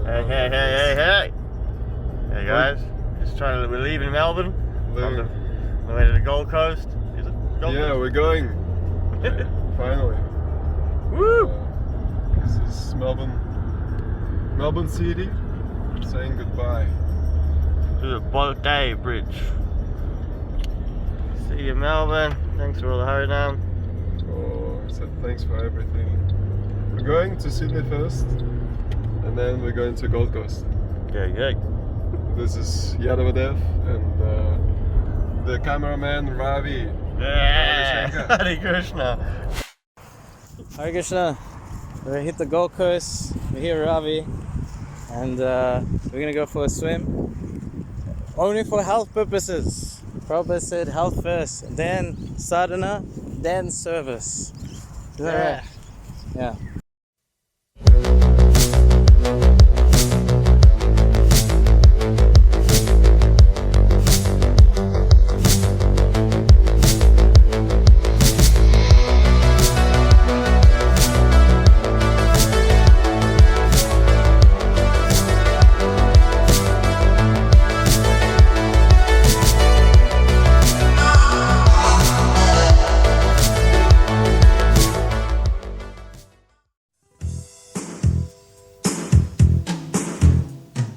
Hey, hey, hey, hey, hey! Hey guys, we're leaving Melbourne. Leaving. On the way to the Gold Coast. Is it? Gold Yeah, Coast? we're going. Finally. Woo! This is Melbourne City. Saying goodbye. To the Bondi Bridge. See you, Melbourne. Thanks for all the Harinam. Oh, so thanks for everything. We're going to Sydney first, and then we're going to Gold Coast. Yeah. This is Yadav and the cameraman Ravi. Yeah! Ravi Hare Krishna! Hare Krishna. We hit the Gold Coast. We're here, Ravi, and we're gonna go for a swim. Only for health purposes. Prabhupada said health first, then sadhana, then service. Is that right? Yeah.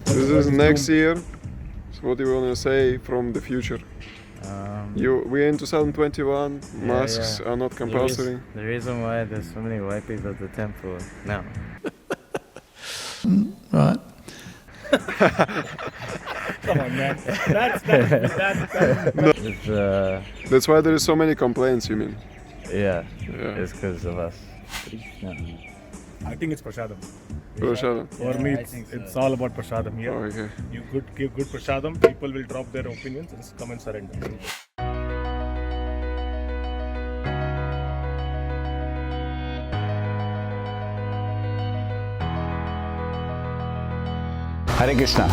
This is next year. So what do you want to say from the future? We're in 2021. Masks are not compulsory. The reason why there's so many white people at the temple now. Right. Come on, man. That's That's why there is so many complaints. You mean? Yeah. Yeah. It's because of us. Yeah. I think it's prasadam. Prashadam. For me, I think so. it's all about prasadam here. Oh, okay. You give good prasadam, people will drop their opinions and come and surrender. Hare Krishna.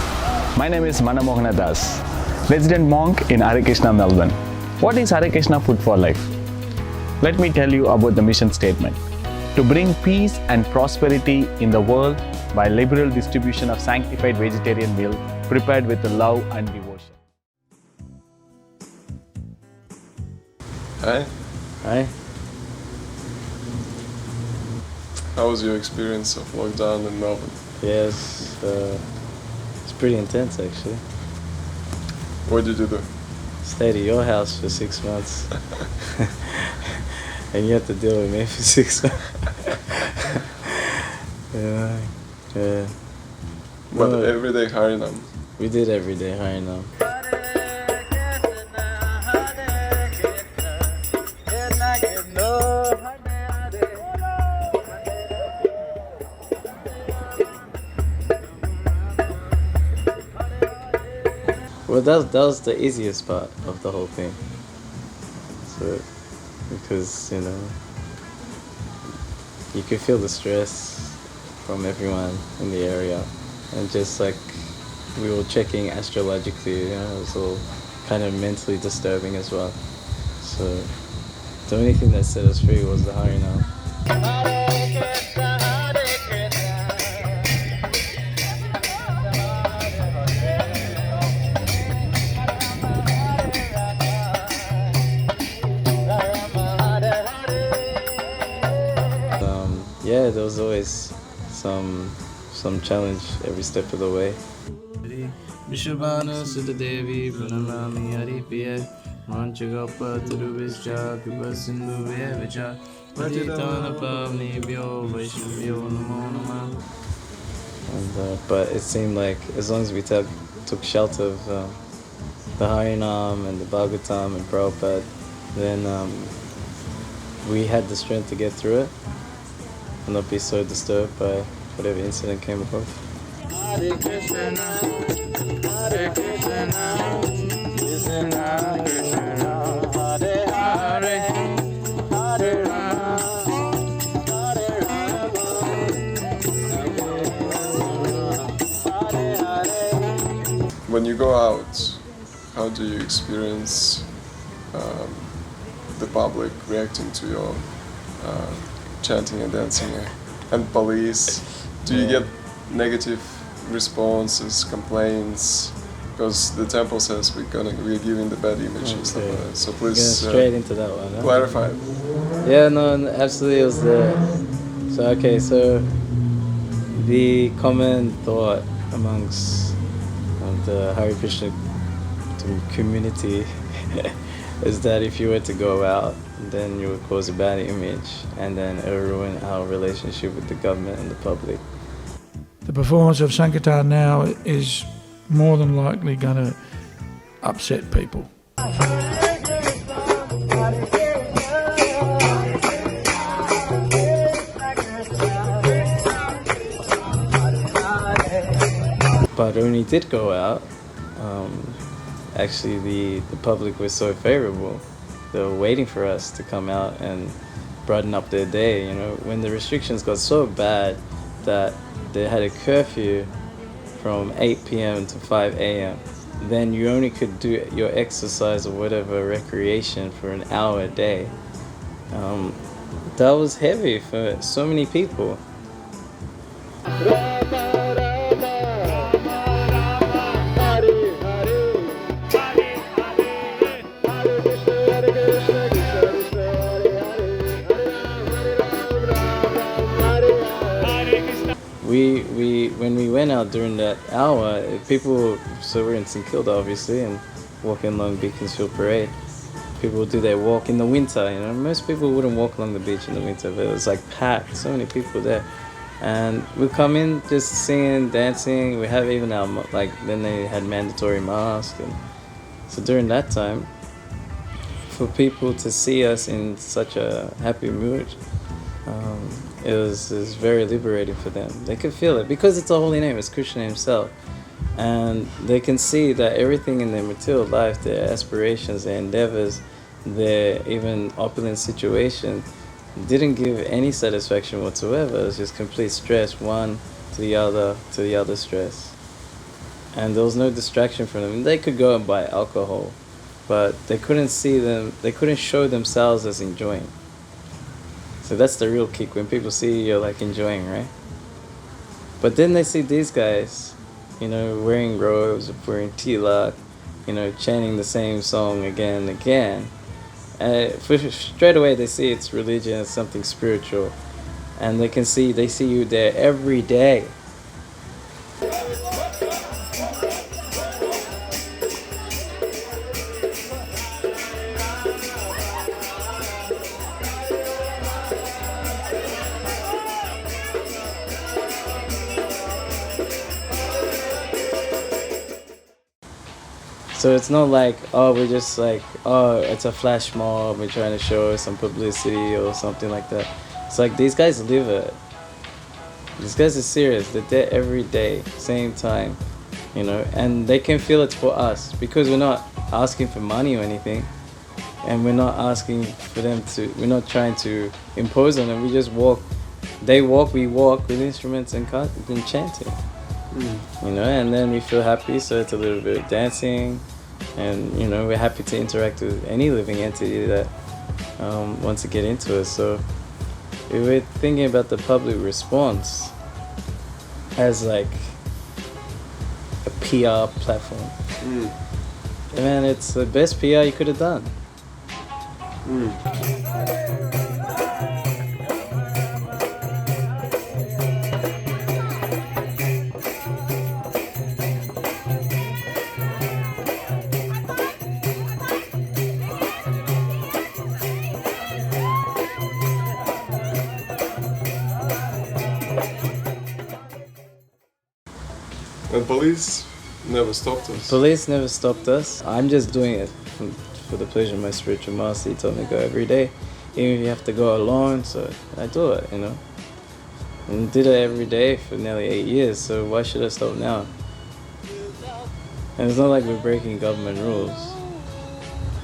My name is Manamohana Das, resident monk in Hare Krishna, Melbourne. What is Hare Krishna Food for Life? Let me tell you about the mission statement. To bring peace and prosperity in the world by liberal distribution of sanctified vegetarian meal prepared with love and devotion. Hi. Hi. How was your experience of lockdown in Melbourne? Yes. It's pretty intense actually. What did you do? Stayed at your house for 6 months. And you have to deal with me for 6 months. Yeah. But No, everyday Harinam. we did every day, Harinam. Well, that was the easiest part of the whole thing. So, because, you could feel the stress from everyone in the area. And just like we were checking astrologically, it was all kind of mentally disturbing as well. So, the only thing that set us free was the Harinam. Yeah, there was always some challenge every step of the way. Vishabhana Sutta Devi Pranamami Haripriya Manchagapa Tiruvishja Kripa Sindhu Vyavicha Patitana Pavnebhyo Vaishnavyo Namo Namah. But it seemed like as long as we took shelter of the Harinam and the Bhagavatam and Prabhupada, then we had the strength to get through it and not be so disturbed by whatever incident came across. Hare Krishna, Hare Krishna, Krishna Krishna, Hare Hare, Hare Rama, Hare Rama, Hare Hare. When you go out, how do you experience the public reacting to your chanting and dancing and police? Do you get negative responses, complaints, because the temple says we're giving the bad image and stuff like that. So Going please straight into that one. Huh? clarify it. Yeah, no, absolutely. It was so the common thought amongst the Hare Krishna community is that if you were to go out, then you would cause a bad image, and then it would ruin our relationship with the government and the public. The performance of Sankirtan now is more than likely going to upset people. But when we did go out, actually the public was so favorable. They were waiting for us to come out and brighten up their day. You know, when the restrictions got so bad that they had a curfew from 8 p.m. to 5 a.m. Then you only could do your exercise or whatever recreation for an hour a day. That was heavy for so many people. When we went out during that hour, so we're in St Kilda obviously, and walking along Beaconsfield Parade. People would do their walk in the winter, you know. Most people wouldn't walk along the beach in the winter, but it was like packed, so many people there. And we come in just singing, dancing. We have even our, then they had mandatory masks. And so during that time, for people to see us in such a happy mood, it was very liberating for them. They could feel it because it's a holy name, it's Krishna himself. And they can see that everything in their material life, their aspirations, their endeavors, their even opulent situation, didn't give any satisfaction whatsoever. It was just complete stress, one to the other stress. And there was no distraction from them. They could go and buy alcohol, but they couldn't show themselves as enjoying. So that's the real kick, when people see you're like enjoying, right? But then they see these guys, you know, wearing robes, wearing tilak, you know, chanting the same song again and again. Straight away they see it's religion, it's something spiritual. And they see you there every day. So it's not like, we're just like, it's a flash mob, we're trying to show some publicity or something like that. It's like these guys live it. These guys are serious. They're there every day, same time, you know, and they can feel it's for us because we're not asking for money or anything, and we're not asking for them to, we're not trying to impose on them. We just walk. They walk, we walk with instruments and chanting. You know, and then we feel happy, so it's a little bit of dancing, and you know, we're happy to interact with any living entity that wants to get into it. So we were thinking about the public response as like a PR platform. Man, it's the best PR you could have done. And police never stopped us. Police never stopped us. I'm just doing it for the pleasure of my spiritual master. He told me to go every day, even if you have to go alone. So I do it, you know. And did it every day for nearly 8 years. So why should I stop now? And it's not like we're breaking government rules.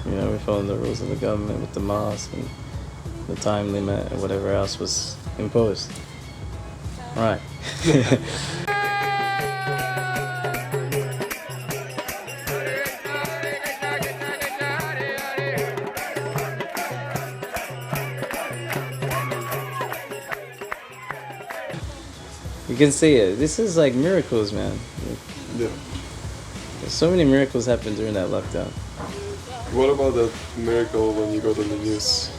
You know, we're following the rules of the government with the mask and the time limit and whatever else was imposed. Right. can see it. This is like miracles, man. Yeah. So many miracles happened during that lockdown. What about that miracle when you got on the news?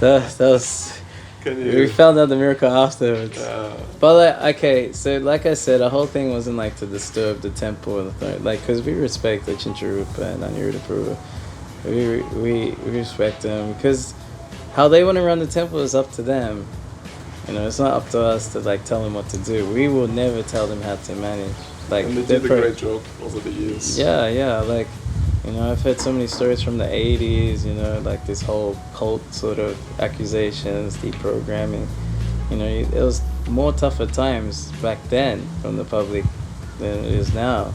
That was. Can We you? found out the miracle afterwards. But like, okay, so like I said, the whole thing wasn't like to disturb the temple or the like, because we respect the Chincharupa and Aniruddha. We respect them because how they want to run the temple is up to them. You know, it's not up to us to like tell them what to do. We will never tell them how to manage. Like, And they did a great job over the years. Yeah, like, you know, I've heard so many stories from the 80s, you know, like this whole cult sort of accusations, deprogramming. You know, it was more tougher times back then from the public than it is now.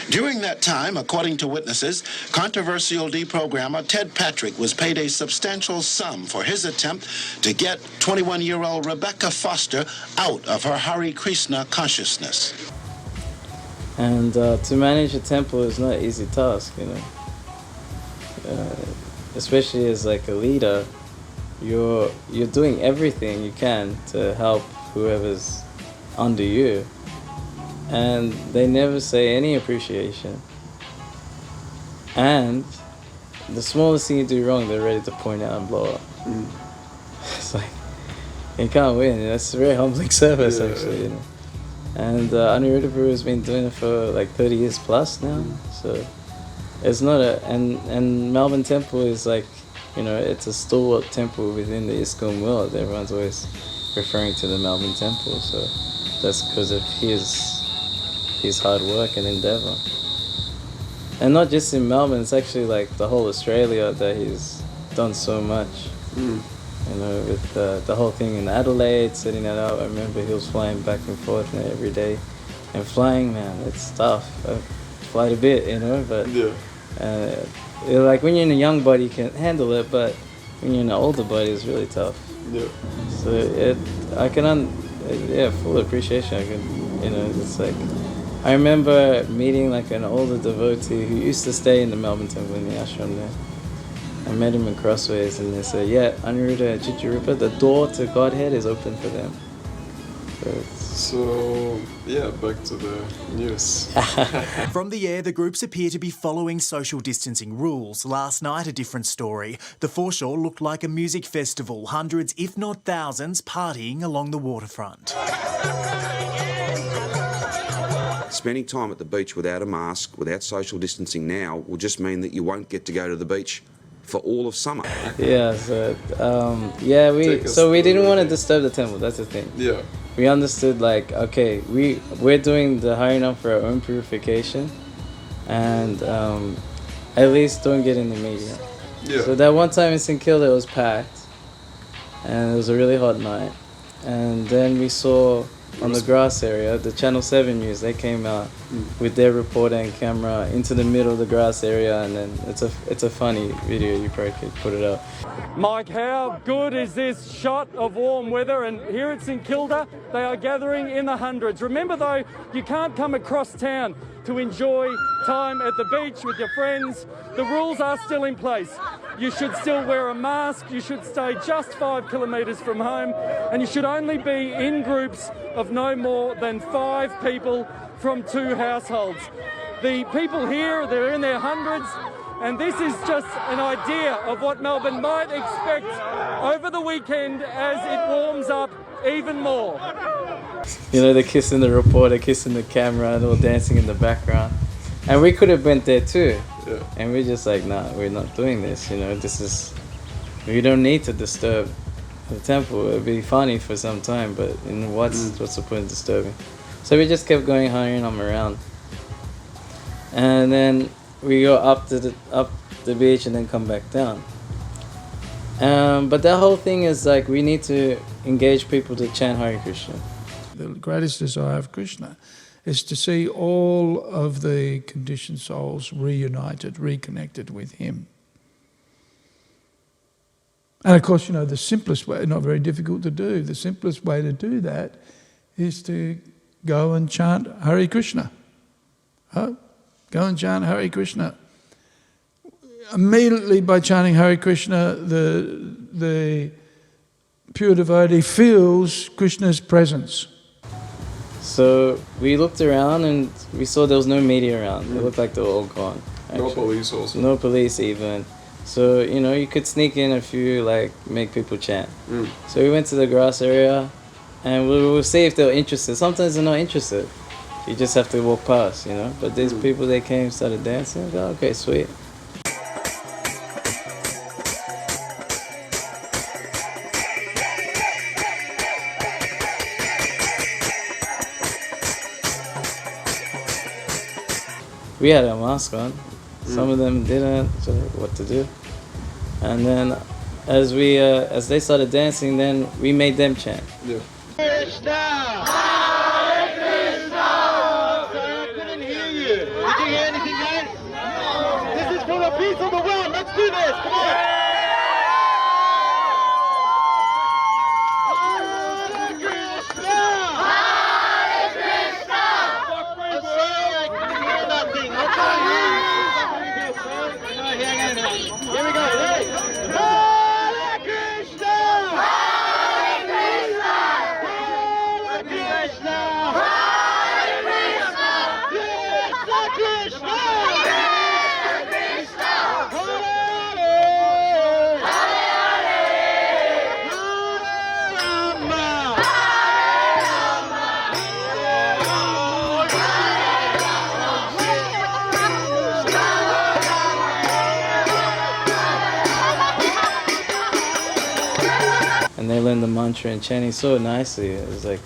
During that time, according to witnesses, controversial deprogrammer Ted Patrick was paid a substantial sum for his attempt to get 21-year-old Rebecca Foster out of her Hare Krishna consciousness. And to manage a temple is not an easy task, you know. Especially as like a leader, you're doing everything you can to help whoever's under you. And they never say any appreciation. And the smallest thing you do wrong, they're ready to point out and blow up. It's like, you can't win. That's a very humbling service, actually, you know. And Aniruddha has been doing it for like 30 years plus now. So it's not and Melbourne Temple is like, you know, it's a stalwart temple within the ISKCON world. Everyone's always referring to the Melbourne Temple. So that's because of his hard work and endeavor. And not just in Melbourne, it's actually like the whole Australia that he's done so much. You know, with the whole thing in Adelaide, setting that up. I remember he was flying back and forth every day. And flying, man, it's tough. I fly a bit, you know, but like when you're in a young body, you can handle it, but when you're in an older body, it's really tough. Yeah. So I can, full appreciation. I can, you know, it's like, I remember meeting like an older devotee who used to stay in the Melbourne Temple in the ashram there. I met him in Crossways and they said, yeah, Aniruddha and Chincharupa, the door to Godhead is open for them. So, yeah, back to the news. From the air, the groups appear to be following social distancing rules. Last night, a different story. The foreshore looked like a music festival, hundreds, if not thousands, partying along the waterfront. Spending time at the beach without a mask, without social distancing now, will just mean that you won't get to go to the beach for all of summer. Yeah, so we didn't want to disturb the temple, that's the thing. Yeah. We understood like, okay, we're doing the Harinam for our own purification and at least don't get in the media. Yeah. So that one time in St. Kilda it was packed and it was a really hot night. And then we saw on the grass area, the Channel 7 news, they came out with their reporter and camera into the middle of the grass area, and then it's a funny video, you probably could put it up. Mike, how good is this shot of warm weather? And here at St Kilda, they are gathering in the hundreds. Remember though, you can't come across town to enjoy time at the beach with your friends. The rules are still in place. You should still wear a mask, you should stay just 5 kilometres from home, and you should only be in groups of no more than 5 people from 2 households. The people here, they're in their hundreds, and this is just an idea of what Melbourne might expect over the weekend as it warms up even more. You know, they're kissing the reporter, kissing the camera, and all dancing in the background. And we could have went there too. Yeah. And we're just like, nah, we're not doing this, you know, we don't need to disturb the temple. It'd be funny for some time, but you know, what's the point of disturbing? So we just kept going Harinam around. And then we go up the beach and then come back down. But that whole thing is like, we need to engage people to chant Hare Krishna. The greatest desire of Krishna is to see all of the conditioned souls reunited, reconnected with him. And of course, you know, the simplest way, not very difficult to do, the simplest way to do that is to go and chant Hare Krishna. Go and chant Hare Krishna. Immediately by chanting Hare Krishna, the pure devotee feels Krishna's presence? So we looked around and we saw there was no media around. It looked like they were all gone. No actually. police also. No police even. So, you know, you could sneak in a few, like, make people chant. So we went to the grass area and we will see if they're interested. Sometimes they're not interested. You just have to walk past, you know. But these people, they came, started dancing. I go, okay, sweet. We had a mask on. Some of them didn't, so what to do. And then as they started dancing, then we made them chant. Yeah. Krishna! Hare Krishna! Sorry, I couldn't hear you. Did you hear anything, guys? This is for the peace of the world. Let's do this. Come on. Hare Krishna! Hare Krishna! I'm sorry, I couldn't hear nothing. I'll try to hear you. Here we go. Hey. Hare Krishna! Hare Krishna! Hare Krishna! Hare Krishna! Krishna Krishna! Krishna Krishna! Hare Hare! Hare Rama! And they learned the mantra and chanting so nicely. It was like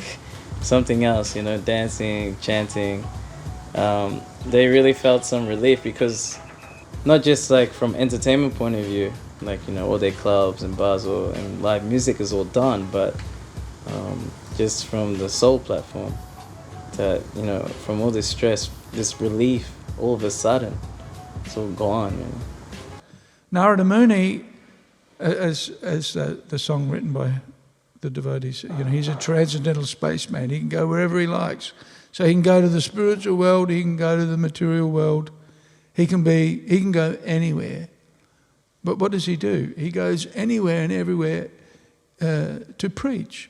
something else, you know, dancing, chanting. They really felt some relief because not just like from entertainment point of view, like, you know, all their clubs and bars and live music is all done, but just from the soul platform, that, you know, from all this stress, this relief, all of a sudden, it's all gone, you know. Narada Muni, as the song written by the devotees, you know, he's a transcendental spaceman. He can go wherever he likes. So he can go to the spiritual world, he can go to the material world, he can go anywhere. But what does he do? He goes anywhere and everywhere to preach.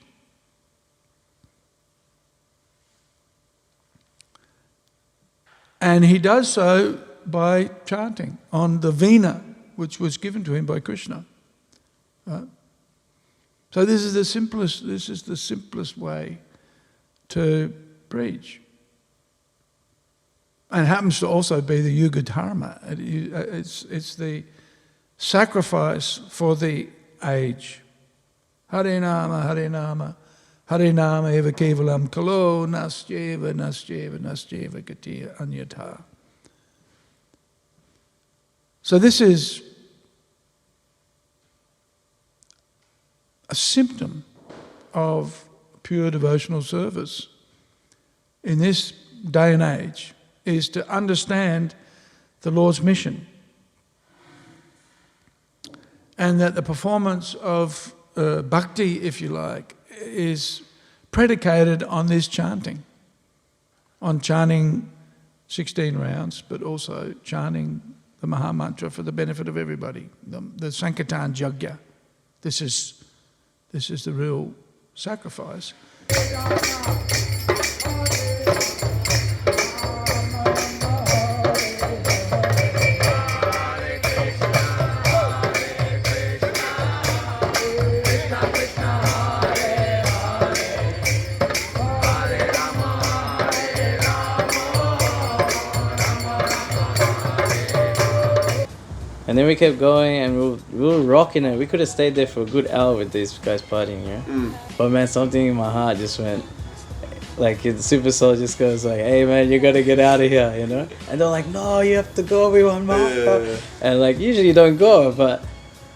And he does so by chanting on the veena, which was given to him by Krishna. Right? So this is the simplest way to preach. And it happens to also be the yuga dharma. It's the sacrifice for the age. Harinama, Harinama, Harinama eva kevalam kalo nasyeva nasyeva nasyeva gatiya anyatha. So this is a symptom of pure devotional service in this day and age, is to understand the Lord's mission, and that the performance of bhakti, if you like, is predicated on this chanting, on chanting 16 rounds, but also chanting the Maha Mantra for the benefit of everybody, the Sankirtan Yajna. This is the real sacrifice. And then we kept going and we were rocking it. We could have stayed there for a good hour with these guys partying, yeah? But man, something in my heart just went, like the super soul just goes like, hey man, you gotta get out of here, you know? And they're like, no, you have to go, we want more. Yeah. And like, usually you don't go, but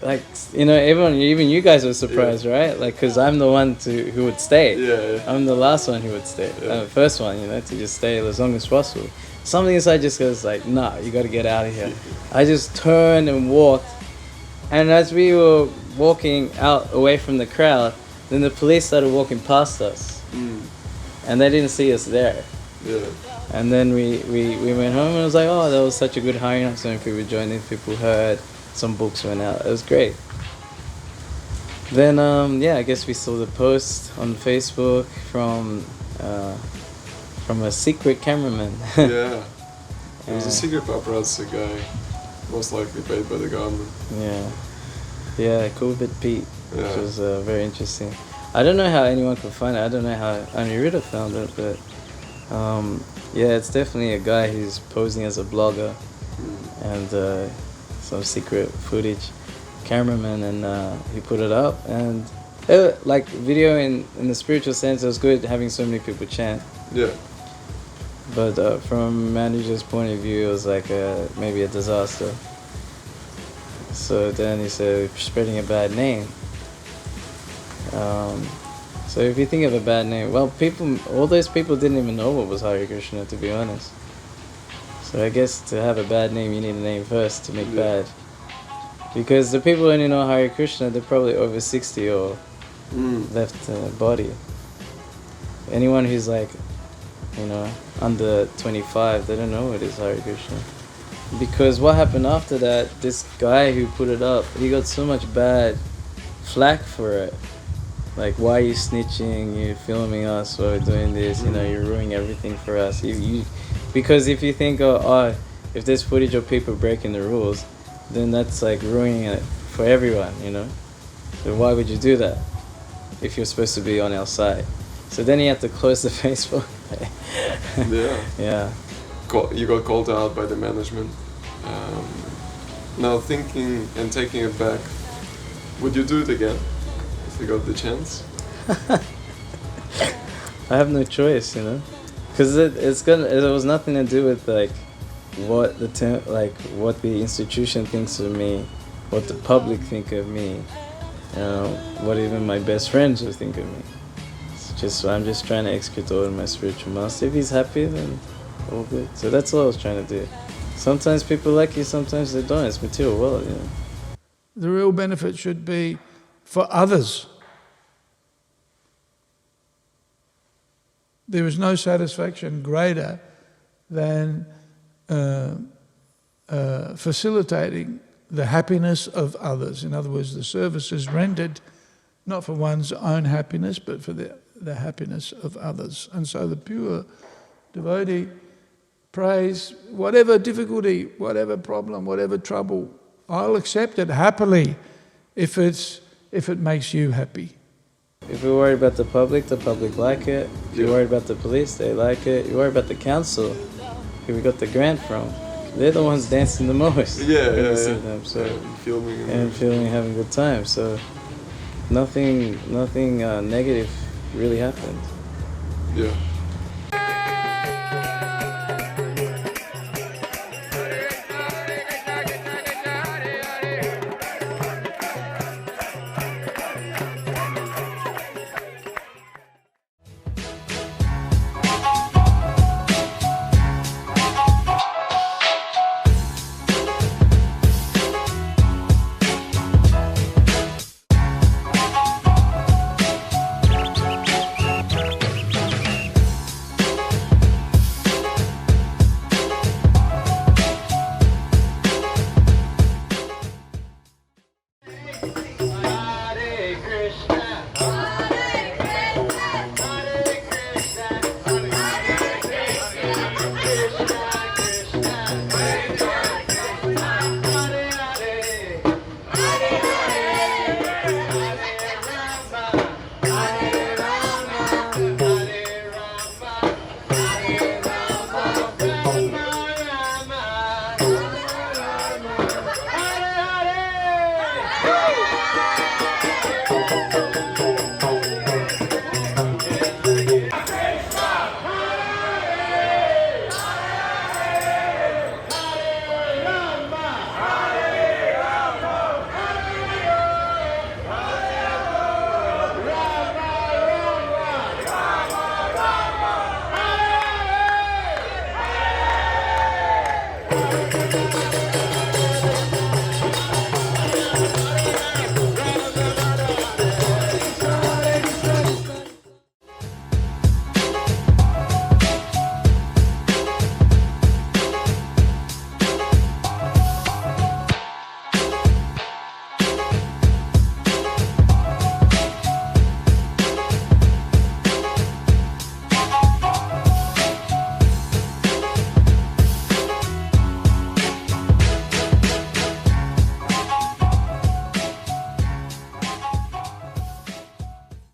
like, you know, even you guys were surprised, right? Like, cause I'm the one who would stay. Yeah. I'm the last one who would stay. I'm the first one, you know, to just stay as long as possible. Something inside just goes like, nah, you gotta get out of here. I just turned and walked. And as we were walking out away from the crowd, then the police started walking past us. And they didn't see us there. Yeah. And then we went home and it was like, oh, that was such a good Harinam. So many people joined in, people heard, some books went out. It was great. Then yeah, I guess we saw the post on Facebook from a secret cameraman. Yeah. It was a secret paparazzi guy, most likely paid by the government. Yeah, COVID Pete, Yeah. which was very interesting. I don't know how anyone could find it. I don't know how Aniruddha found it, but yeah, it's definitely a guy who's posing as a blogger and some secret footage cameraman, and he put it up, and like video in the spiritual sense, it was good having so many people chant. Yeah. But from manager's point of view, it was like maybe a disaster. So then he said, we're spreading a bad name. So if you think of a bad name, well, all those people didn't even know what was Hare Krishna, to be honest. So I guess to have a bad name, you need a name first to make bad. Because the people who only know Hare Krishna, they're probably over 60 or left body. Anyone who's like, under 25, they don't know what is Hare Krishna. Because what happened after that, this guy who put it up, he got so much bad flack for it. Like, why are you snitching? You're filming us while we're doing this. You're ruining everything for us. Because if you think, if there's footage of people breaking the rules, then that's like ruining it for everyone, So why would you do that if you're supposed to be on our side? So then you have to close the Facebook. Yeah. You got called out by the management. Now thinking and taking it back, would you do it again if you got the chance? I have no choice, because it was nothing to do with like what the institution thinks of me, what the public think of me, what even my best friends will think of me. I'm just trying to execute all of my spiritual master. If he's happy, then all good. So that's all I was trying to do. Sometimes people like you, sometimes they don't. It's material world, The real benefit should be for others. There is no satisfaction greater than facilitating the happiness of others. In other words, the service is rendered not for one's own happiness, but for the happiness of others. And so the pure devotee prays, whatever difficulty, whatever problem, whatever trouble, I'll accept it happily if it makes you happy. If you're worried about the public like it. If you're worried about the police, they like it. You're worried about the council, who we got the grant from. They're the ones dancing the most. Yeah. Them, so filming, having a good time. So nothing negative really happened. Yeah.